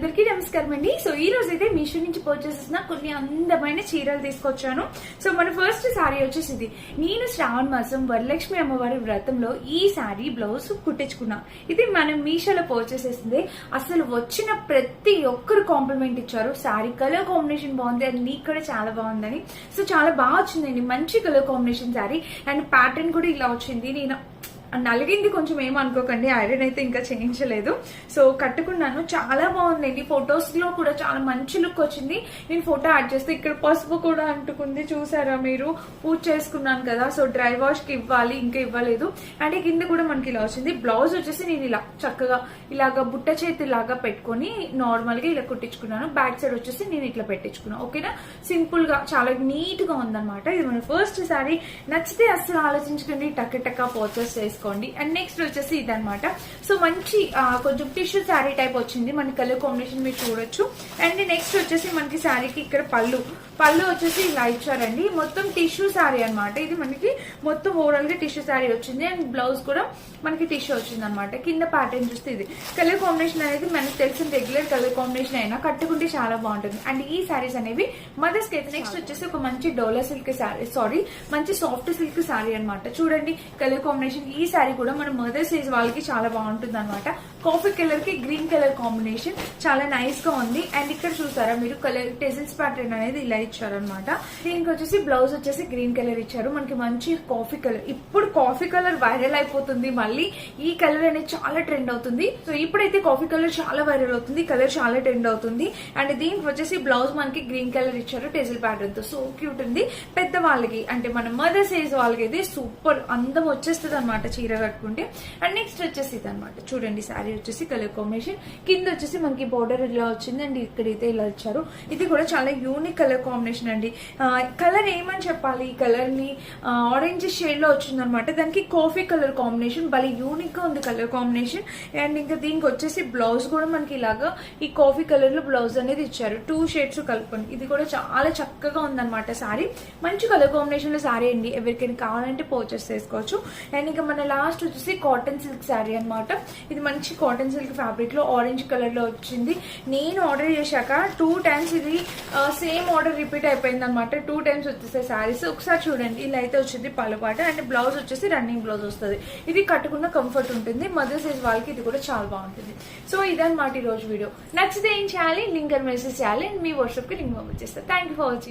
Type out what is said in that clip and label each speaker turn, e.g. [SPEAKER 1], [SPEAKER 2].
[SPEAKER 1] అందరికీ నమస్కారం అండి. సో ఈ రోజు అయితే మీషో నుంచి పర్చేస్ చేసిన కొన్ని అందమైన చీరలు తీసుకొచ్చాను. సో మన ఫస్ట్ సారీ వచ్చేసి ఇది. నేను శ్రావణ మాసం వరలక్ష్మి అమ్మవారి వ్రతంలో ఈ సారీ బ్లౌజ్ కుట్టించుకున్నా. ఇది మనం మీషోలో పర్చేస్ చేసింది. అసలు వచ్చిన ప్రతి ఒక్కరు కాంప్లిమెంట్ ఇచ్చారు. సారీ కలర్ కాంబినేషన్ బాగుంది, అది నీకు కూడా చాలా బాగుందని. సో చాలా బాగా వచ్చిందండి, మంచి colour combination sorry. And pattern కూడా ఇలా వచ్చింది. నేను నలిగింది కొంచెం ఏమనుకోకండి, ఐరన్ అయితే ఇంకా చేయించలేదు. సో కట్టుకున్నాను, చాలా బాగుందండి. ఫొటోస్ లో కూడా చాలా మంచి లుక్ వచ్చింది. నేను ఫోటో యాడ్ చేస్తే ఇక్కడ పసుపు కూడా అంటుకుంది, చూసారా మీరు? పూజ చేసుకున్నాను కదా, సో డ్రై వాష్ కి ఇవ్వాలి, ఇంకా ఇవ్వలేదు. అండ్ కింద కూడా మనకి ఇలా వచ్చింది. బ్లౌజ్ వచ్చేసి నేను ఇలా చక్కగా ఇలాగా బుట్ట చేతి లాగా పెట్టుకుని నార్మల్ గా ఇలా కుట్టించుకున్నాను. బ్యాక్ సైడ్ వచ్చేసి నేను ఇట్లా పెట్టించుకున్నాను. ఓకేనా, సింపుల్ గా చాలా నీట్ గా ఉందన్నమాట. ఇది మన ఫస్ట్ సారీ. నచ్చితే అస్సలు ఆలోచించకండి, టక్క టక్క పర్చేస్ చేసుకోండి. అండ్ నెక్స్ట్ వచ్చేసి ఇదనమాట. సో మంచి కొంచెం టిష్యూ శారీ టైప్ వచ్చింది, మన కలర్ కాంబినేషన్ మీరు చూడొచ్చు. అండ్ నెక్స్ట్ వచ్చేసి మనకి శారీకి ఇక్కడ పళ్ళు వచ్చేసి ఇలా ఇచ్చారండి. మొత్తం టిష్యూ శారీ అనమాట. ఇది మనకి మొత్తం ఓవరాల్ గా టిష్యూ శారీ వచ్చింది. అండ్ బ్లౌజ్ కూడా మనకి టిష్యూ వచ్చింది అనమాట. కింద ప్యాటర్న్ చూస్తే ఇది కలర్ కాంబినేషన్ అనేది మనకు తెలిసిన రెగ్యులర్ కలర్ కాంబినేషన్ అయినా కట్టుకుంటే చాలా బాగుంటుంది. అండ్ ఈ శారీస్ అనేవి మదర్స్ కి అయితే. నెక్స్ట్ వచ్చేసి ఒక మంచి డోలా సిల్క్ శారీ, మంచి సాఫ్ట్ సిల్క్ శారీ అనమాట. చూడండి కలర్ కాంబినేషన్. ఈ శారీ కూడా మన మదర్స్ ఏజ్ వాళ్ళకి చాలా బాగుంటుంది అనమాట. కాఫీ కలర్ కి గ్రీన్ కలర్ కాంబినేషన్ చాలా నైస్ గా ఉంది. అండ్ ఇక్కడ చూసారా మీరు కలర్ టెజిల్స్ ప్యాటర్న్ అనేది ఇలా ఇచ్చారనమాట. దీనికి వచ్చేసి బ్లౌజ్ వచ్చేసి గ్రీన్ కలర్ ఇచ్చారు. మనకి మంచి కాఫీ కలర్, ఇప్పుడు కాఫీ కలర్ వైరల్ అయిపోతుంది, మళ్ళీ ఈ కలర్ అనేది చాలా ట్రెండ్ అవుతుంది. సో ఇప్పుడైతే కాఫీ కలర్ చాలా వైరల్ అవుతుంది, కలర్ చాలా ట్రెండ్ అవుతుంది. అండ్ దీనికి వచ్చేసి బ్లౌజ్ మనకి గ్రీన్ కలర్ ఇచ్చారు టెజిల్ ప్యాటర్న్ తో. సో క్యూట్ ఉంది. పెద్ద వాళ్ళకి అంటే మన మదర్స్ ఏజ్ వాళ్ళకి అయితే సూపర్ అందం వచ్చేస్తుంది అనమాట చీర కట్టుకుంటే. అండ్ నెక్స్ట్ వచ్చేసి ఇది అనమాట. చూడండి శారీ వచ్చేసి కలర్ కాంబినేషన్. కింద వచ్చేసి మనకి బోర్డర్ ఇలా వచ్చింది. అండ్ ఇక్కడైతే ఇలా ఇచ్చారు. ఇది కూడా చాలా యూనిక్ కలర్ కాంబినేషన్ అండి. కలర్ ఏమని చెప్పాలి, ఈ కలర్ ని ఆరెంజ్ షేడ్ లో వచ్చింది అనమాట. దానికి కాఫీ కలర్ కాంబినేషన్ భలే యూనిక్ గా ఉంది కలర్ కాంబినేషన్. అండ్ ఇంకా దీనికి వచ్చేసి బ్లౌజ్ కూడా మనకి ఇలాగా ఈ కాఫీ కలర్ లో బ్లౌజ్ అనేది ఇచ్చారు, 2 షేడ్స్ కలుపుకొని. ఇది కూడా చాలా చక్కగా ఉందన్నమాట సారీ. మంచి కలర్ కాంబినేషన్ లో సారీ అండి, ఎవరికైనా కావాలంటే పర్చేస్ చేసుకోవచ్చు. అండ్ ఇంకా మన లాస్ట్ వచ్చేసి కాటన్ సిల్క్ శారీ అనమాట. ఇది మంచి కాటన్ సిల్క్ ఫ్యాబ్రిక్ లో ఆరెంజ్ కలర్ లో వచ్చింది. నేను ఆర్డర్ చేశాక 2 టైమ్స్ ఇది సేమ్ ఆర్డర్ రిపీట్ అయిపోయింది అనమాట. 2 టైమ్స్ వచ్చేసాయి శారీస్. ఒకసారి చూడండి, ఇలా అయితే వచ్చింది పళ్ళపాట. అండ్ బ్లౌజ్ వచ్చేసి రన్నింగ్ బ్లౌజ్ వస్తుంది. ఇది కట్టుకున్న కంఫర్ట్ ఉంటుంది. మదర్ సైజ్ వాళ్ళకి ఇది కూడా చాలా బాగుంటుంది. సో ఇదన్నమాట ఈ రోజు వీడియో. నచ్చితే ఏం చేయాలి, లింక్ మెసేజ్ చేయాలి. మీ వాట్సాప్ కి లింక్ పంపించేస్తాను. Thank you for watching.